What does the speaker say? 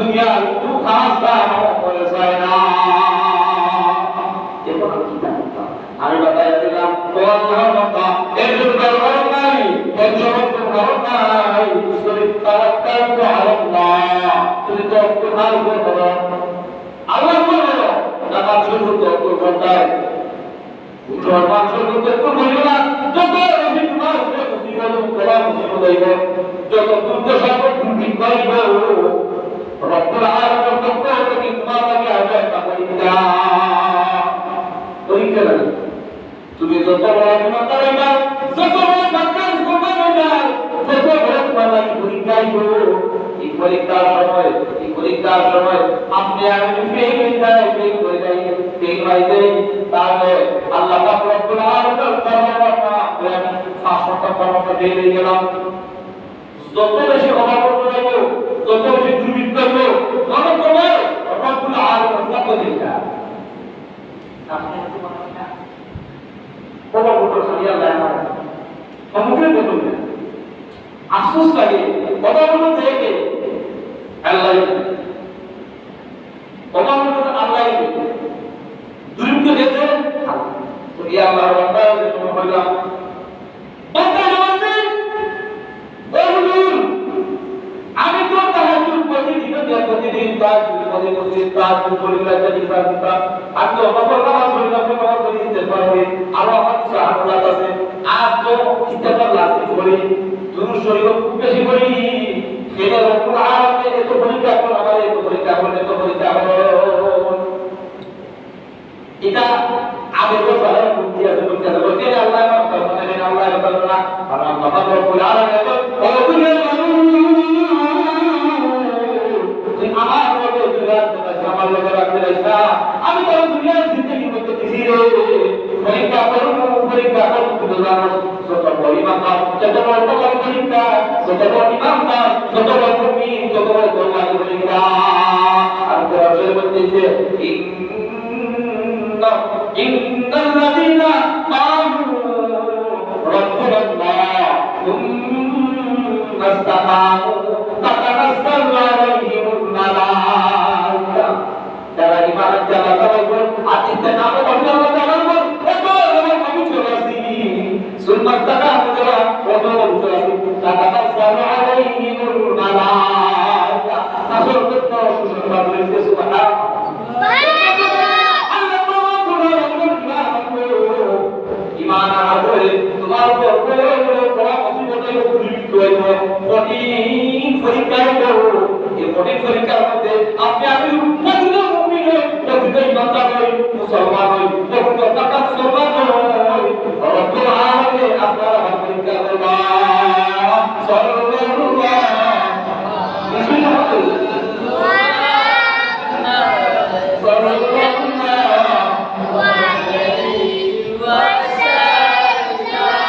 দুনিয়ার একটু খাস দাম করে যায় না। আমি বাতায় দিলাম ও আল্লাহর বান্দা এর জন্য ভালো নাই, এর জন্য ভালো নাই, তুমি তাওয়াক্কাল আলাল্লাহ, তুমি তাওয়াক্কুল করো আল্লাহ বলো টাকা শুরু তো করতে উঠোর মানুষের মধ্যে কোন মহিলা যত বেশি তোমার উপরে মুসিবত করা মুসিবত হইব, যত দুর্দশা দুর্ভিক্ষ হইব, রব্বুল আলামিনের পক্ষ থেকে তোমার লাগে আসবে একটা পরীক্ষা। পরীক্ষা লাগে তুমি যত বড় ইমানদার হইবা, যত বড় সরকার মুসলমান হইবা, যত বড় তোমার লাগে পরীক্ষা হইব। এই পরীক্ষার সময় আপনি আমি ফেল হয়ে যায়, ফেল করে যাই, ফেল হয়ে যাই, তাহলে আল্লাহ পাক রব্বুল আলামিনের ফরমানটা আমি 500টা ফরমানটা দিয়ে দিয়ে গেলাম। যত বেশি অভাব করব, যত বেশি দুর্ভিক্ষ করব, মনে করবে রব্বুল আলামিনের পক্ষ থেকে আপনি তো মনে না বাবা বড় সালিয়া আল্লাহ আমার সম্মুখে বলুন আফসোস লাগে বাবা বড় দেখে আল্লাহ বাবা বড় আল্লাহ দুর্ভিক্ষ দেখে তো ইয়া আল্লাহর বান্দা যখন বললাম বান্দা জবাবে ও হুজুর আমি তো তাহাজ্জুদ প্রতিদিন তাহাজ্জুদ পরিবার দিবা আমি তো বাবা নামাজ পড়ি না, নামাজ পড়ি ইস্তেগফার করি, আরো আমার সাহাবাত আছে আর তো ইস্তেগফার লাসি করি, দুরূদ শরীফ খুব বেশি করি। এটা রব্বুল আলামিন এত পরীক্ষা করে আমাদের এত পরীক্ষা করে এটা আবেগ সারা বুদ্ধি আছে বুদ্ধি আছে বলতে আল্লাহ মানে আল্লাহ তাআলা আর আল্লাহ রব্বুল আলামিন বলে দুনিয়ার মানুষ তুই আমার মধ্যে দুনিয়ার আমার লগে রাখতে রাখা আমি তো দুনিয়ার জিন্দগি মধ্যে দিছি রে পরীক্ষা করব তুমি জানো যত বড় ইমানদার যত বড় পরীক্ষা যত বড় ইমানদার যত বড় মুমিন যত বড় আল্লাহর পরীক্ষা। আর কোরআনের মধ্যে যে ইন্নাল্লাযীনা ক্বালু রাব্বুনাল্লাহ সুম্মা ইসতাকামু তাতানাজ্জালু আলাইহিমুল মালায়েকা, যারা ঈমান যারা তাওয়াক্কুল আর ইস্তেকামত করে আল্লাহ তাআলার উপর এত আমি চলে আসি সুম্মা ইসতাকামু যারা কত চলে আসি তাতানাজ্জালু আলাইহিমুল মালায়েকা, আসল কত সুসংবাদ রয়েছে সুবহানাল্লাহ। ইমান আনলে তোমার উপর বড় মুসিবতের দুর্ভিক্ষ হইব, কঠিন পরীক্ষা হইব। এই কঠিন পরীক্ষার মধ্যে আপনি আমি প্রকৃত মুমিন হই, প্রকৃত ইমানদার হই, মুসলমান হই, প্রকৃত পাকা মুসলমান হই, রব্বুল আলামিন আপনার আমার পরীক্ষা করবা। সাল্লাল্লাহু আলাইহি ওয়া সাল্লাম।